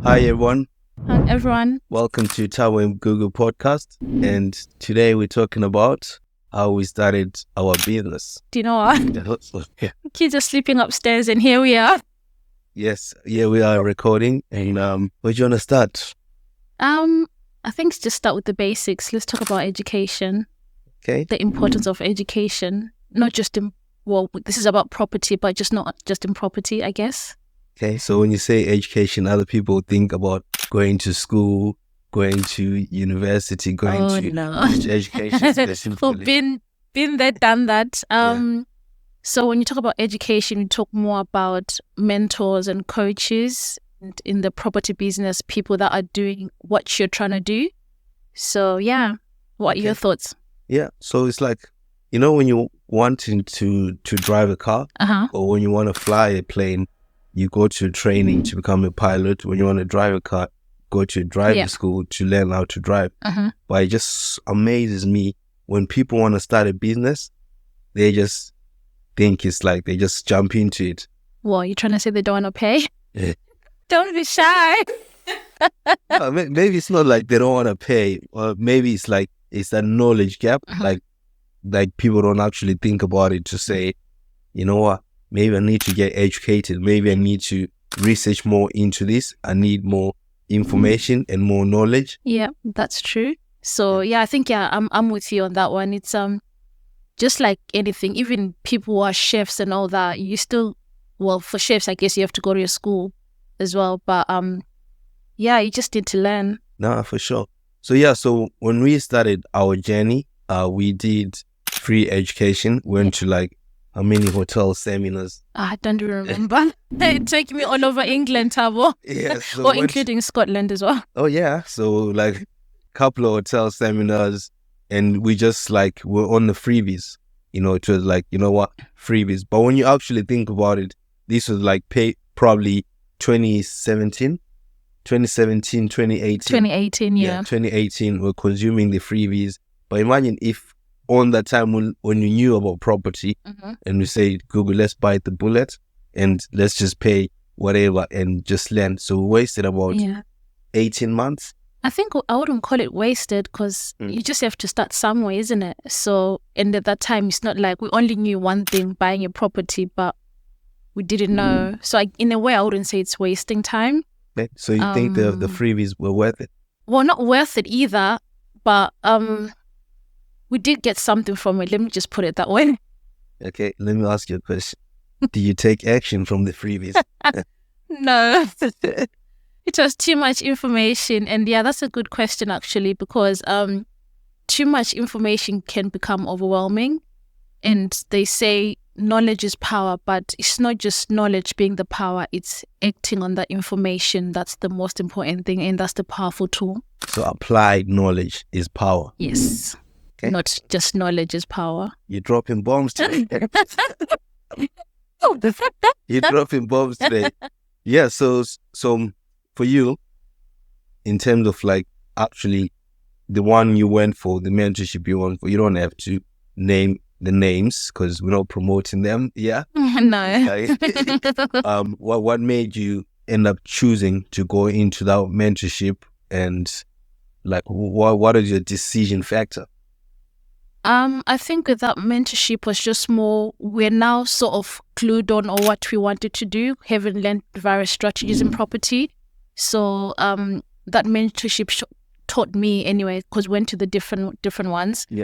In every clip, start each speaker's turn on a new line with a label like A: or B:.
A: Hi everyone,
B: Hi everyone.
A: welcome to Thabo and Gugu Podcast. And today we're talking about how we started our business.
B: Do you know what?
A: Yeah.
B: Kids are sleeping upstairs and here we are.
A: Yes, yeah, we are recording. And where do you want to start?
B: I think just start with the basics. Let's talk about education.
A: Okay.
B: The importance of education. Not just in, well, this is about property, but just not just in property, I guess.
A: Okay, so when you say education, other people think about going to school, going to university, going to education
B: Well,
A: specifically.
B: been there, done that. So when you talk about education, you talk more about mentors and coaches and in the property business, people that are doing what you're trying to do. So yeah, what are your thoughts?
A: Yeah, so it's like, you know, when you're wanting to drive a car or when you want to fly a plane, you go to training to become a pilot. When you want to drive a car, go to driving school to learn how to drive. But it just amazes me when people want to start a business, they just think it's like they just jump into it.
B: Well, you're trying to say they don't want to pay?
A: Yeah.
B: Don't be shy.
A: No, maybe it's not like they don't want to pay, or maybe it's like it's a knowledge gap. Like people don't actually think about it to say, you know what? Maybe I need to get educated. Maybe I need to research more into this. I need more information and more knowledge.
B: Yeah, that's true. So I think I'm with you on that one. It's just like anything, even people who are chefs and all that, you still, well, for chefs, I guess you have to go to your school as well. But you just need to learn.
A: No, for sure. So when we started our journey, we did free education. Went to like how many hotel seminars?
B: I don't remember. It took me all over England, Thabo.
A: Yes. So
B: or including Scotland as well.
A: Oh, yeah. So like a couple of hotel seminars and we just like were on the freebies. You know, it was like, you know what, freebies. But when you actually think about it, this was like probably 2018.
B: 2018, yeah.
A: 2018, we're consuming the freebies. But imagine if on that time when you knew about property and we say, Google, let's bite the bullet and let's just pay whatever and just learn. So we wasted about 18 months.
B: I think I wouldn't call it wasted because you just have to start somewhere, isn't it? So, and at that time, it's not like we only knew one thing, buying a property, but we didn't know. So in a way, I wouldn't say it's wasting time.
A: Okay. So you think the freebies were worth it?
B: Well, not worth it either, but we did get something from it. Let me just put it that way.
A: Okay, let me ask you a question. Do you take action from the freebies?
B: No. It was too much information. And that's a good question actually, because too much information can become overwhelming. And they say knowledge is power, but it's not just knowledge being the power, it's acting on that information. That's the most important thing, and that's the powerful tool.
A: So applied knowledge is power.
B: Yes. Okay. Not just knowledge is power.
A: You're dropping bombs today. You're dropping bombs today. Yeah, so for you, in terms of like actually the one you went for, the mentorship you went for, you don't have to name the names because we're not promoting them. Yeah.
B: No.
A: What made you end up choosing to go into that mentorship, and like what is your decision factor?
B: I think with that mentorship was just more, we're now sort of clued on what we wanted to do, having learned various strategies in property. So that mentorship taught me anyway, because went to the different ones.
A: Yeah.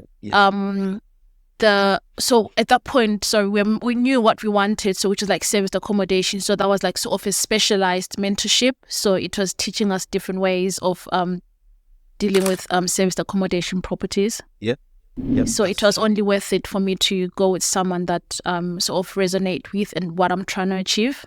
B: So at that point, we knew what we wanted, so which is like serviced accommodation. So that was like sort of a specialized mentorship. So it was teaching us different ways of dealing with serviced accommodation properties.
A: Yeah. Yep.
B: So it was only worth it for me to go with someone that sort of resonate with and what I'm trying to achieve.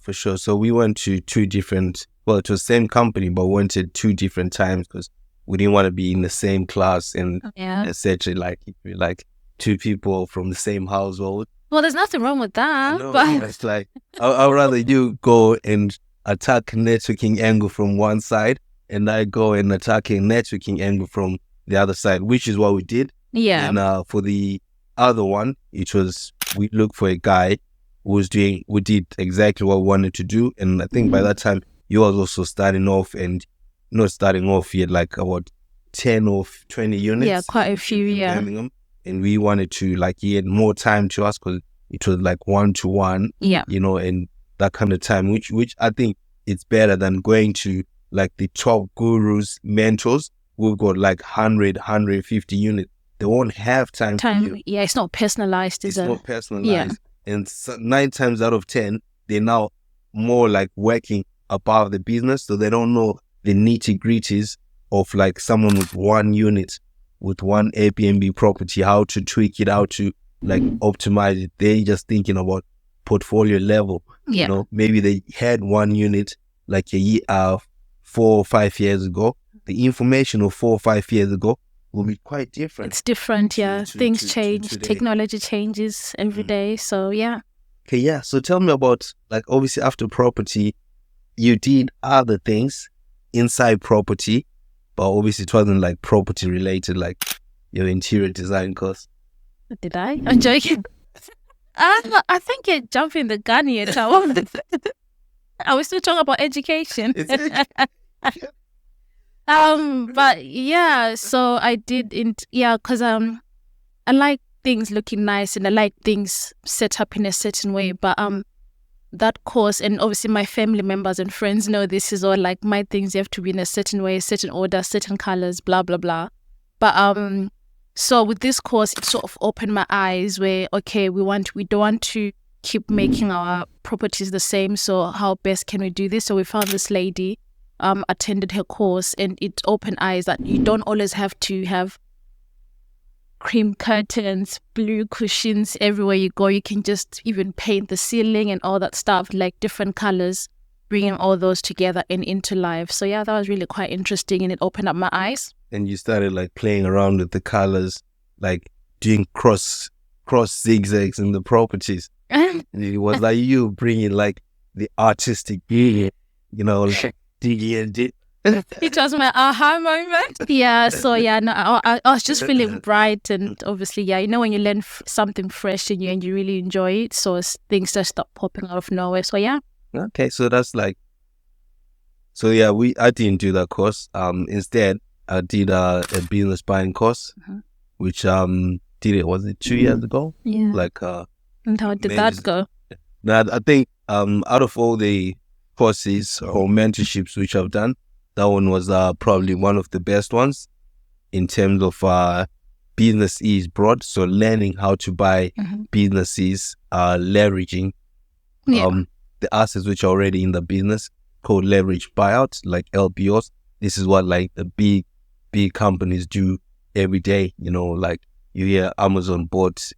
A: For sure. So we went to two different, well, it was the same company, but we went at two different times because we didn't want to be in the same class and essentially like two people from the same household.
B: Well, there's nothing wrong with that.
A: No,
B: but
A: it's like, I'd rather you go and attack networking angle from one side and I go and attack a networking angle from the other side, which is what we did.
B: Yeah.
A: And for the other one, it was, we looked for a guy who did exactly what we wanted to do. And I think by that time, you was also starting off, and not starting off yet, like about 10 or 20 units.
B: Yeah, quite a few, yeah.
A: Birmingham, and we wanted to, like, he had more time to us because it was like 1-to-1,
B: yeah,
A: and that kind of time, which I think it's better than going to like the top gurus, mentors who've got like 100, 150 units. They won't have time for you.
B: Yeah, it's not personalized, is it?
A: It's not personalized. Yeah. And 9 times out of 10, they're now more like working above the business, so they don't know the nitty-gritties of like someone with 1 unit, with 1 Airbnb property, how to tweak it, how to like optimize it. They're just thinking about portfolio level.
B: Yeah.
A: Maybe they had 1 unit like 4 or 5 years ago. The information of 4 or 5 years ago will be quite different.
B: It's different, yeah. Things change, technology changes every day. So yeah.
A: Okay, yeah. So tell me about, like, obviously after property, you did other things inside property, but obviously it wasn't like property related, like your interior design course.
B: Did I? I'm joking. I think you're jumping the gun here, Thabo. Are we still talking about education? But yeah, so I did, because I like things looking nice and I like things set up in a certain way. But that course, and obviously my family members and friends know this is all like my things. You have to be in a certain way, certain order, certain colors, blah blah blah. But so with this course, it sort of opened my eyes where, okay, we don't want to keep making our properties the same. So how best can we do this? So we found this lady, attended her course, and it opened eyes that you don't always have to have cream curtains, blue cushions everywhere you go. You can just even paint the ceiling and all that stuff, like different colors, bringing all those together and into life. So yeah, that was really quite interesting, and it opened up my eyes.
A: And you started like playing around with the colors, like doing cross zigzags in the properties. It was like you bringing like the artistic, like digging.
B: It was my aha moment. Yeah, so yeah, no, I was just feeling bright, and obviously, yeah, when you learn something fresh and you really enjoy it, so things just stop popping out of nowhere. So yeah.
A: Okay, so that's like, so yeah, I didn't do that course. Instead, I did a business buying course, which was it 2 years ago?
B: Yeah.
A: Like
B: and how did that go?
A: Now, I think out of all the courses or mentorships which I've done, that one was probably one of the best ones in terms of business is broad. So learning how to buy businesses, leveraging the assets which are already in the business, called leverage buyouts, like LBOs. This is what like the big companies do every day. Like you hear Amazon bought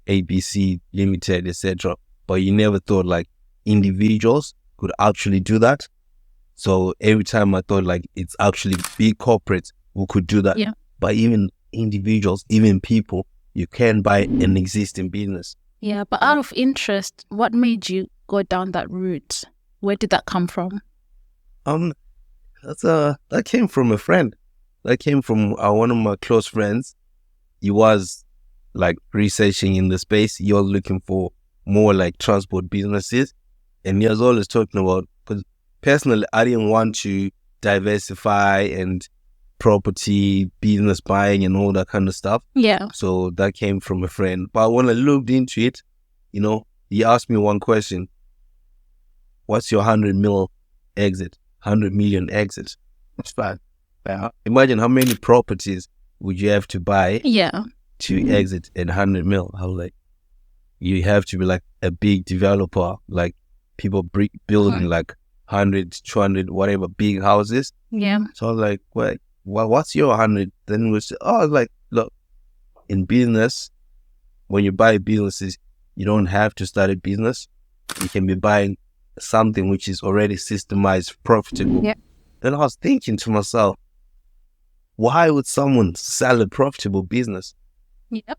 A: ABC Limited, etc. But you never thought like individuals could actually do that. So every time I thought like it's actually big corporates who could do that.
B: Yeah.
A: But even individuals, even people, you can buy an existing business.
B: Yeah, but out of interest, what made you go down that route? Where did that come from?
A: That came from a friend. That came from one of my close friends. He was like researching in the space. He was looking for more like transport businesses, and he was always talking about, because personally, I didn't want to diversify and property, business buying and all that kind of stuff.
B: Yeah.
A: So that came from a friend. But when I looked into it, he asked me one question. What's your 100 million exit? It's fine. Imagine how many properties would you have to buy to exit at 100 mil. I was like, you have to be like a big developer, like people building like 100, 200, whatever, big houses.
B: Yeah.
A: So I was like, wait, what's your 100? Then we said, I was like, look, in business, when you buy businesses, you don't have to start a business. You can be buying something which is already systemized, profitable.
B: Yeah.
A: Then I was thinking to myself, why would someone sell a profitable business?
B: Yep.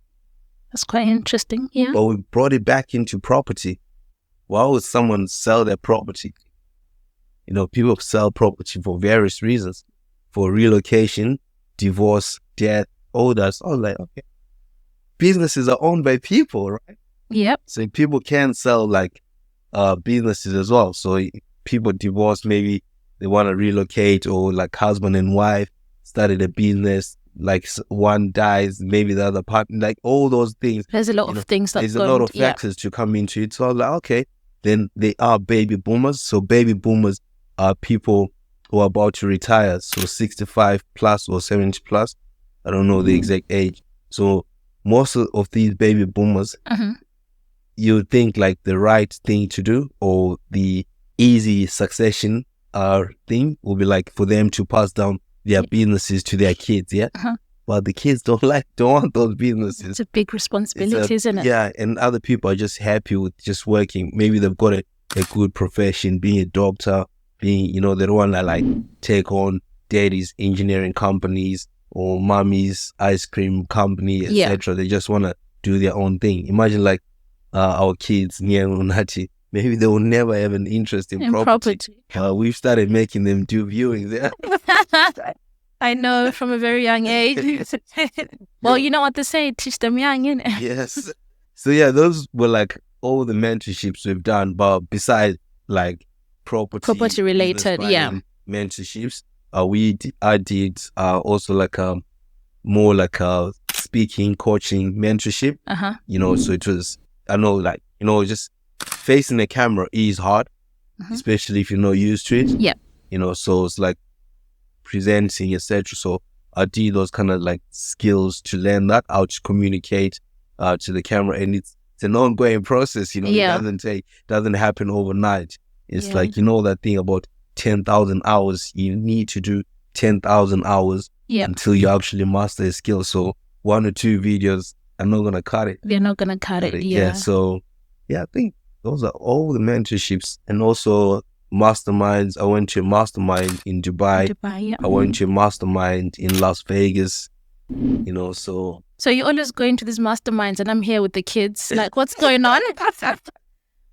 B: That's quite interesting. Yeah.
A: But we brought it back into property. Why would someone sell their property? People sell property for various reasons. For relocation, divorce, death, all that. So I was like, okay. Businesses are owned by people, right?
B: Yep.
A: So people can sell like businesses as well. So people divorce, maybe they want to relocate, or like husband and wife started a business, like one dies, maybe the other partner, like all those things.
B: There's a lot of things that
A: there's a lot of factors to come into it. So I was like, okay, then they are baby boomers. So baby boomers are people who are about to retire. So 65 plus or 70 plus. I don't know the exact age. So most of these baby boomers, you think like the right thing to do, or the easy succession thing will be like for them to pass down their businesses to their kids, but the kids don't want those businesses.
B: It's a big responsibility, isn't it?
A: Yeah, and other people are just happy with just working. Maybe they've got a good profession, being a doctor, being, they don't want to like take on daddy's engineering companies or mommy's ice cream company, etc. They just want to do their own thing. Imagine like our kids, Nia and Nati, maybe they will never have an interest in property. We've started making them do viewings.
B: I know, from a very young age. Well, you know what they say, teach them young, innit?
A: Yes. So yeah, those were like all the mentorships we've done, but besides like property related, mentorships, I did also like more like a speaking, coaching mentorship. So it was, I know, like, just facing the camera is hard, especially if you're not used to it. So it's like presenting, etc. So I did those kind of like skills to learn that, how to communicate to the camera, and it's an ongoing process. It doesn't happen overnight. It's like, that thing about 10,000 hours. You need to do 10,000 hours until you actually master a skill. So 1 or 2 videos are not gonna cut it.
B: They're not gonna cut it. Yeah.
A: So I think those are all the mentorships, and also masterminds. I went to a mastermind in Dubai. I went to a mastermind in Las Vegas. So
B: you're always going to these masterminds, and I'm here with the kids. Like, what's going on?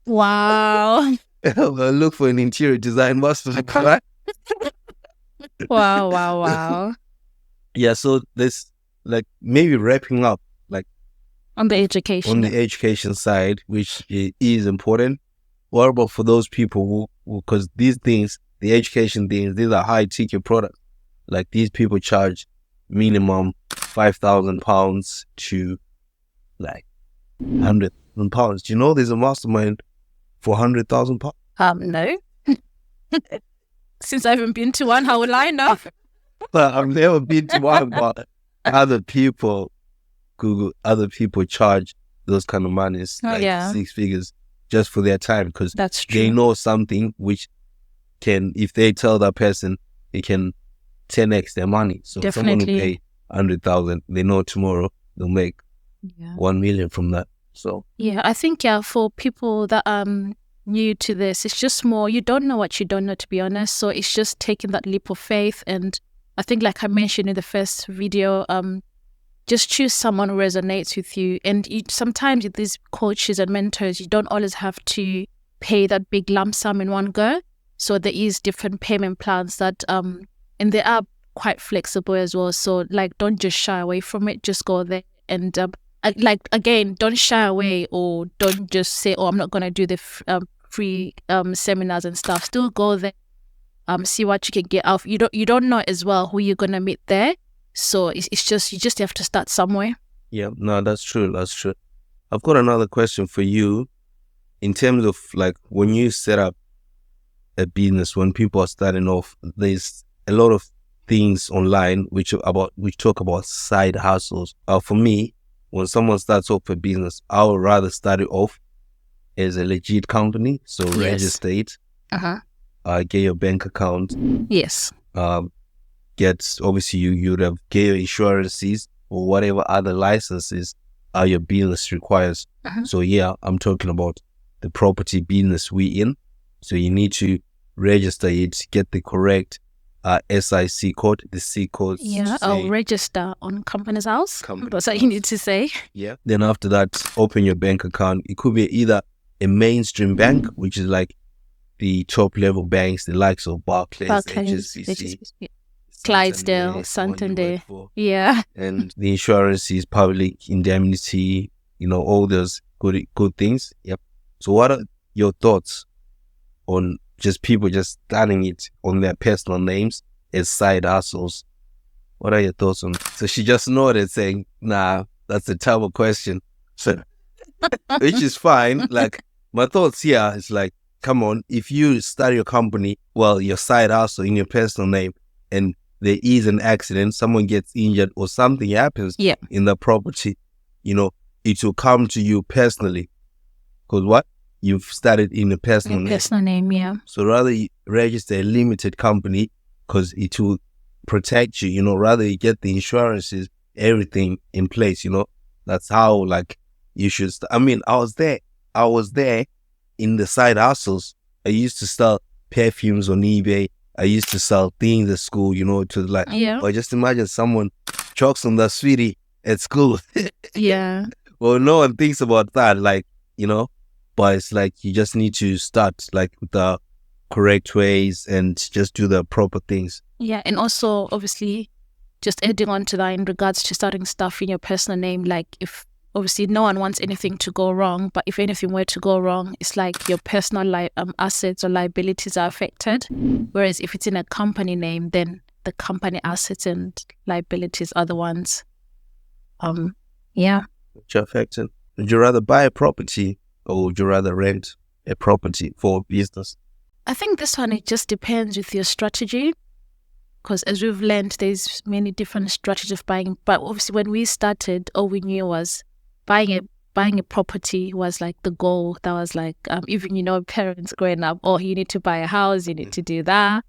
B: Wow.
A: Well, look for an interior design mastermind.
B: Wow.
A: Yeah. So this, like, maybe wrapping up, like,
B: on the education side, which is important. What about for those people who, because these things, the education things, these are high ticket products. Like, these people charge minimum £5,000 to like £100,000. Do you know there's a mastermind for £100,000? No. Since I haven't been to one, how will I know?
A: I've never been to one, but other people charge those kind of monies, like 6 figures, just for their time, because they know something which can, if they tell that person, it can 10x their money. So someone will pay 100,000, they know tomorrow they'll make 1 million from that. So
B: I think for people that new to this, it's just more, you don't know what you don't know, to be honest. So it's just taking that leap of faith. And I think, like I mentioned in the first video, just choose someone who resonates with you. And sometimes with these coaches and mentors, you don't always have to pay that big lump sum in one go. So there is different payment plans that, and they are quite flexible as well. So like, don't just shy away from it. Just go there. And again, don't shy away, or don't just say, I'm not going to do the free seminars and stuff. Still go there. See what you can get out. You don't know as well who you're going to meet there. So it's just, you just have to start somewhere.
A: Yeah, no, that's true. I've got another question for you. In terms of like, when you set up a business, when people are starting off, there's a lot of things online which talk about side hustles. For me, when someone starts off a business, I would rather start it off as a legit company. So register it. Get your bank account.
B: Yes.
A: Obviously you'd have get your insurances or whatever other licenses your business requires. So I'm talking about the property business we in. So you need to register it, get the correct SIC code, the C code.
B: Yeah, I'll register on Companies House. That's what you need to say.
A: Yeah. Then after that, open your bank account. It could be either a mainstream bank, which is like the top level banks, the likes of Barclays, HSBC.
B: Clydesdale, Santander. Yeah.
A: And the insurance is public indemnity, all those good things. Yep. So what are your thoughts on just people just starting it on their personal names as side hustles. What are your thoughts on that? So she just nodded saying, nah, that's a terrible question. So, which is fine. Like, my thoughts here is like, come on, if you start your company, well, your side hustle in your personal name, and there is an accident, someone gets injured or something happens in the property, you know, it will come to you personally. Because what? You've started in a personal name.
B: Personal name, yeah.
A: So rather you register a limited company because it will protect you, you know, rather you get the insurances, everything in place, you know. That's how, like, you should I mean, I was there in the side hustles. I used to sell perfumes on eBay. I used to sell things at school, you know, to like, or just imagine someone chokes on the sweetie at school.
B: Yeah.
A: Well, no one thinks about that, like, you know, but it's like you just need to start like with the correct ways and just do the proper things.
B: Yeah, and also obviously just adding on to that in regards to starting stuff in your personal name, like if obviously no one wants anything to go wrong, but if anything were to go wrong, it's like your personal assets or liabilities are affected. Whereas if it's in a company name, then the company assets and liabilities are the ones.
A: Which are affected. Would you rather buy a property or would you rather rent a property for business?
B: I think this one, it just depends with your strategy. Because as we've learned, there's many different strategies of buying. But obviously when we started, all we knew was buying a property was like the goal. That was like, even, you know, parents growing up, oh, you need to buy a house, you need to do that.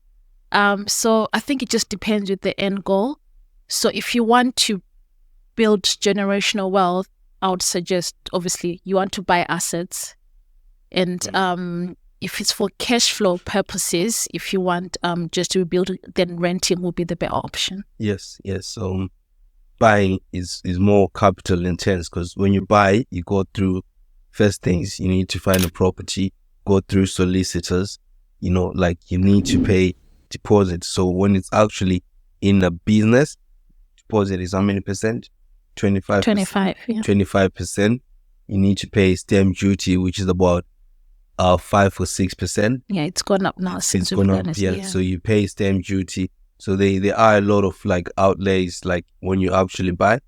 B: So I think it just depends with the end goal. So if you want to build generational wealth, I would suggest, obviously, you want to buy assets. And if it's for cash flow purposes, if you want just to rebuild, then renting will be the better option.
A: Yes. Buying is more capital intense because when you buy, you go through first things. You need to find a property, go through solicitors, you know, like you need to pay deposit. So when it's actually in a business, deposit is how many percent? 25%. 25%. You need to pay stamp duty, which is about 5 or 6%.
B: Yeah, it's gone up now since
A: it's gone up. Yeah, so you pay stamp duty. So there are a lot of like outlays, like when you actually buy.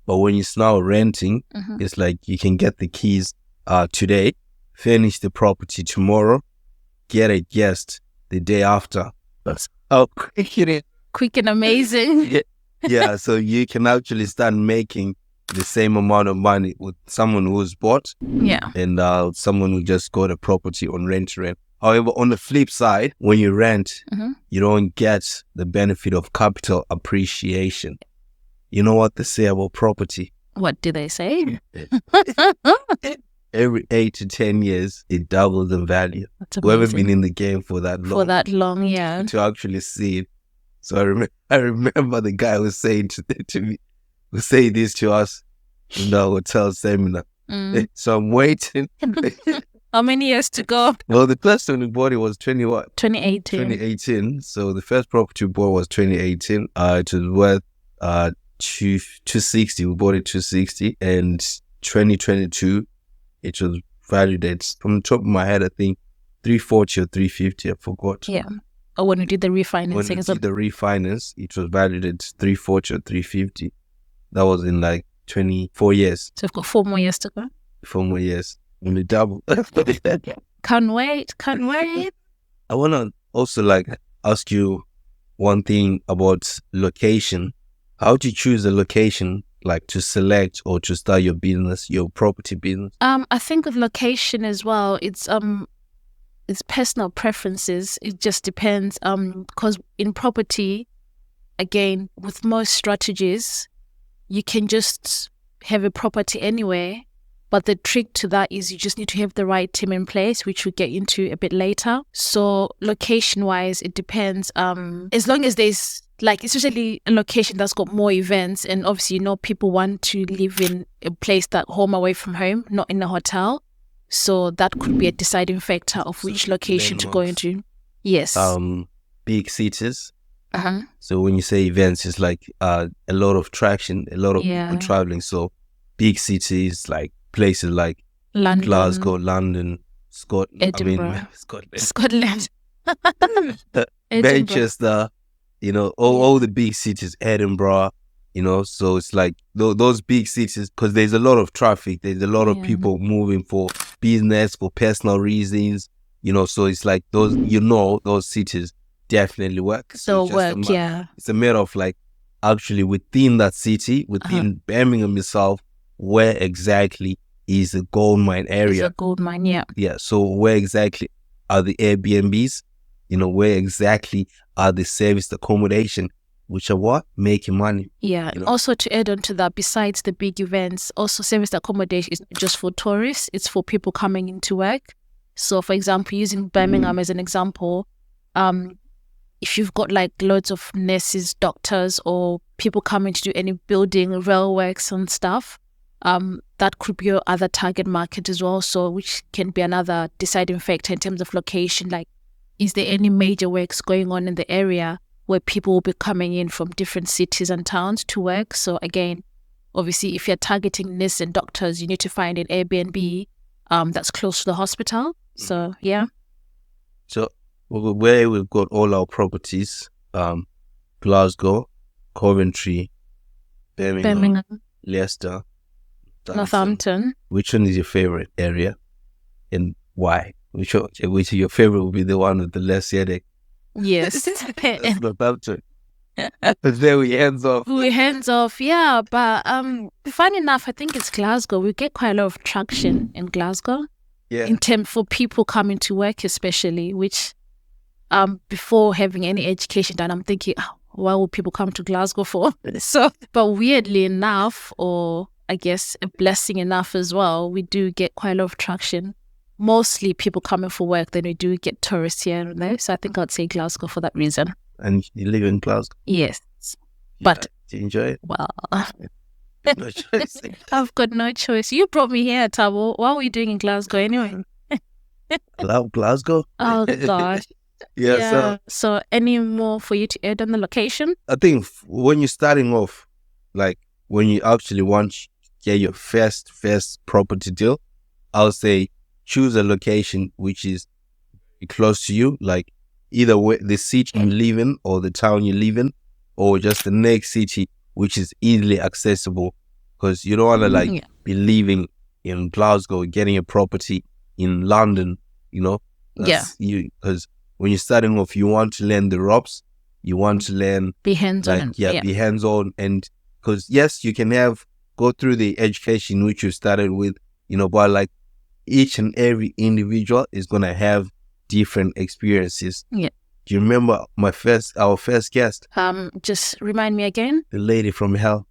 A: But when it's now renting, it's like you can get the keys today, finish the property tomorrow, get a guest the day after. That's how quick it is.
B: Quick and amazing.
A: Yeah, so you can actually start making the same amount of money with someone who's bought and someone who just got a property on rent. However, on the flip side, when you rent, you don't get the benefit of capital appreciation. You know what they say about property?
B: What do they say?
A: Every 8 to 10 years, it doubles in value. We haven't been in the game for that long.
B: Yeah.
A: To actually see it. So I remember the guy was saying to me, was saying this to us in the hotel seminar. So I'm waiting.
B: How many years to go?
A: Well, the first one we bought, it was
B: 2018.
A: 2018. So the first property we bought was 2018. It was worth 260. We bought it 260. And 2022, it was valued at, from the top of my head, I think 340 or 350. I forgot.
B: Yeah. Or when we did the refinancing.
A: When we did the refinance, it was valued at 340 or 350. That was in like 24 years.
B: So we've got 4 more years to go.
A: 4 more years. Only double.
B: Can't wait.
A: I want to also like ask you one thing about location. How do you choose a location like to select or to start your business, your property business?
B: I think with location as well, it's personal preferences. It just depends. Because in property, again, with most strategies, you can just have a property anywhere. But the trick to that is you just need to have the right team in place, which we'll get into a bit later. So location-wise, it depends. As long as there's, like, especially a location that's got more events, and obviously, you know, people want to live in a place that home away from home, not in a hotel. So that could be a deciding factor of which location to go into. Yes.
A: Big cities. So when you say events, it's like a lot of traction, a lot of people traveling. So big cities, like places like
B: London,
A: Glasgow, London,
B: Edinburgh,
A: Scotland. Manchester, all the big cities, Edinburgh, so it's like those big cities, because there's a lot of traffic, there's a lot of people moving for business, for personal reasons, so it's like those cities definitely work.
B: So
A: it's a matter of like actually within that city, within Birmingham itself, where exactly is a gold mine area.
B: It's a gold mine, yeah.
A: Yeah, so where exactly are the Airbnbs? Where exactly are the serviced accommodation, which are what? Making money.
B: Yeah, and also to add on to that, besides the big events, also serviced accommodation is just for tourists, it's for people coming into work. So for example, using Birmingham as an example, if you've got like loads of nurses, doctors, or people coming to do any building, rail works and stuff, that could be your other target market as well. So which can be another deciding factor in terms of location. Like, is there any major works going on in the area where people will be coming in from different cities and towns to work? So again, obviously, if you're targeting nurses and doctors, you need to find an Airbnb that's close to the hospital. So, yeah.
A: So where we've got all our properties, Glasgow, Coventry, Birmingham, Leicester,
B: Northampton.
A: Which one is your favorite area and why? Which of your favorite will be the one with the less headache?
B: Yes.
A: That's Northampton. But there we hands off.
B: Yeah. But funny enough, I think it's Glasgow. We get quite a lot of traction in Glasgow.
A: Yeah.
B: In terms for people coming to work, especially, which before having any education done, I'm thinking, why would people come to Glasgow for? So, but weirdly enough, or I guess a blessing enough as well, we do get quite a lot of traction. Mostly people coming for work, then we do get tourists here and there. So I think I'd say Glasgow for that reason.
A: And you live in Glasgow?
B: Yes. But
A: do you enjoy it?
B: Well,
A: no choice.
B: I've got no choice. You brought me here, Thabo. What were you doing in Glasgow anyway?
A: I love Glasgow.
B: Oh gosh.
A: Yeah.
B: So any more for you to add on the location?
A: I think when you're starting off, like when you actually want to get your first property deal, I'll say choose a location which is close to you, like either the city you live in or the town you live in, or just the next city which is easily accessible, because you don't want to be living in Glasgow, getting a property in London, because when you're starting off, you want to learn the ropes, you want to learn,
B: be hands-on,
A: be hands-on, and because yes, you can go through the education which you started with, but like each and every individual is gonna have different experiences.
B: Yeah.
A: Do you remember our first guest?
B: Just remind me again.
A: The lady from hell.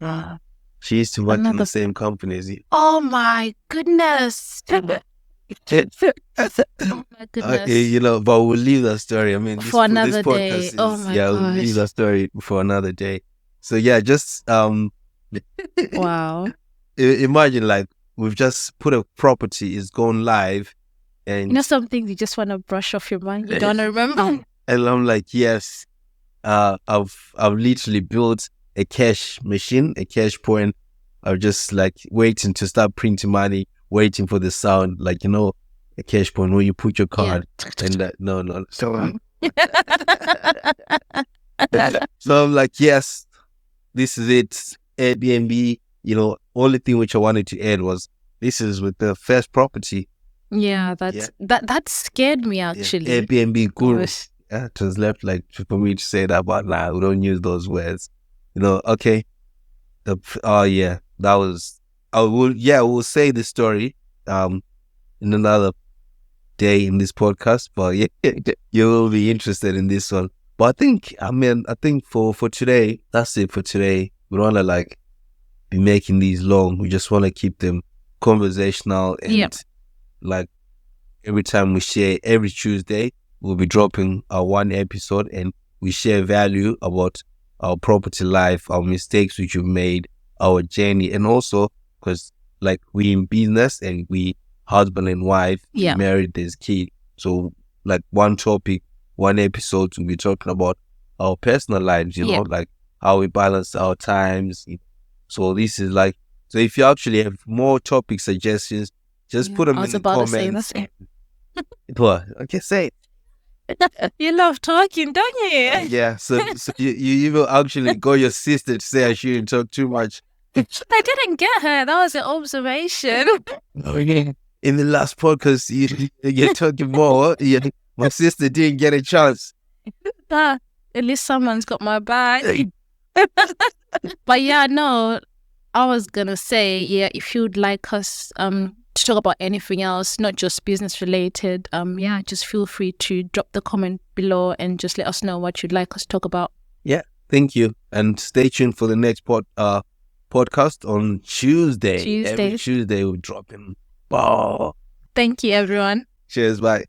A: She used to work in the same company as you.
B: Oh my goodness. Oh my goodness.
A: But we'll leave that story. I mean,
B: for another day. Oh my gosh.
A: We'll leave that story for another day. So yeah, just
B: wow.
A: Imagine like we've just put a property, it's gone live, and
B: some things you just want to brush off your mind. You don't remember.
A: And I'm like, yes, I've literally built a cash machine, a cash point. I'm just like waiting to start printing money, waiting for the sound, like a cash point where you put your card and that. No. So I'm like, yes, this is it. Airbnb. Only thing which I wanted to add was this is with the first property.
B: Yeah, that scared me actually.
A: Yeah, Airbnb guru. Yeah, it was left like for me to say that, but we don't use those words. Okay. That was. We'll say the story in another day in this podcast, but you will be interested in this one. But I think for today, that's it for today. We don't want to be making these long. We just want to keep them conversational and every time we share, every Tuesday, we'll be dropping our one episode and we share value about our property life, our mistakes which we've made, our journey, and also because we in business and we husband and wife, married, there's kid. So one topic, one episode, we'll be talking about our personal lives, how we balance our times. So this is so if you actually have more topic suggestions, just put them in the comments.
B: To say
A: What? Okay, say it.
B: You love talking, don't you?
A: Yeah, so you even actually got your sister to say I shouldn't talk too much.
B: I didn't get her. That was an observation.
A: Okay. In the last podcast, you're talking more. My sister didn't get a chance.
B: At least someone's got my back. But yeah, no, I was gonna say, yeah, if you'd like us to talk about anything else, not just business related, yeah, just feel free to drop the comment below and just let us know what you'd like us to talk about.
A: Yeah, thank you. And stay tuned for the next podcast on Tuesday. Every Tuesday we'll drop him. Wow.
B: Thank you, everyone.
A: Cheers, bye.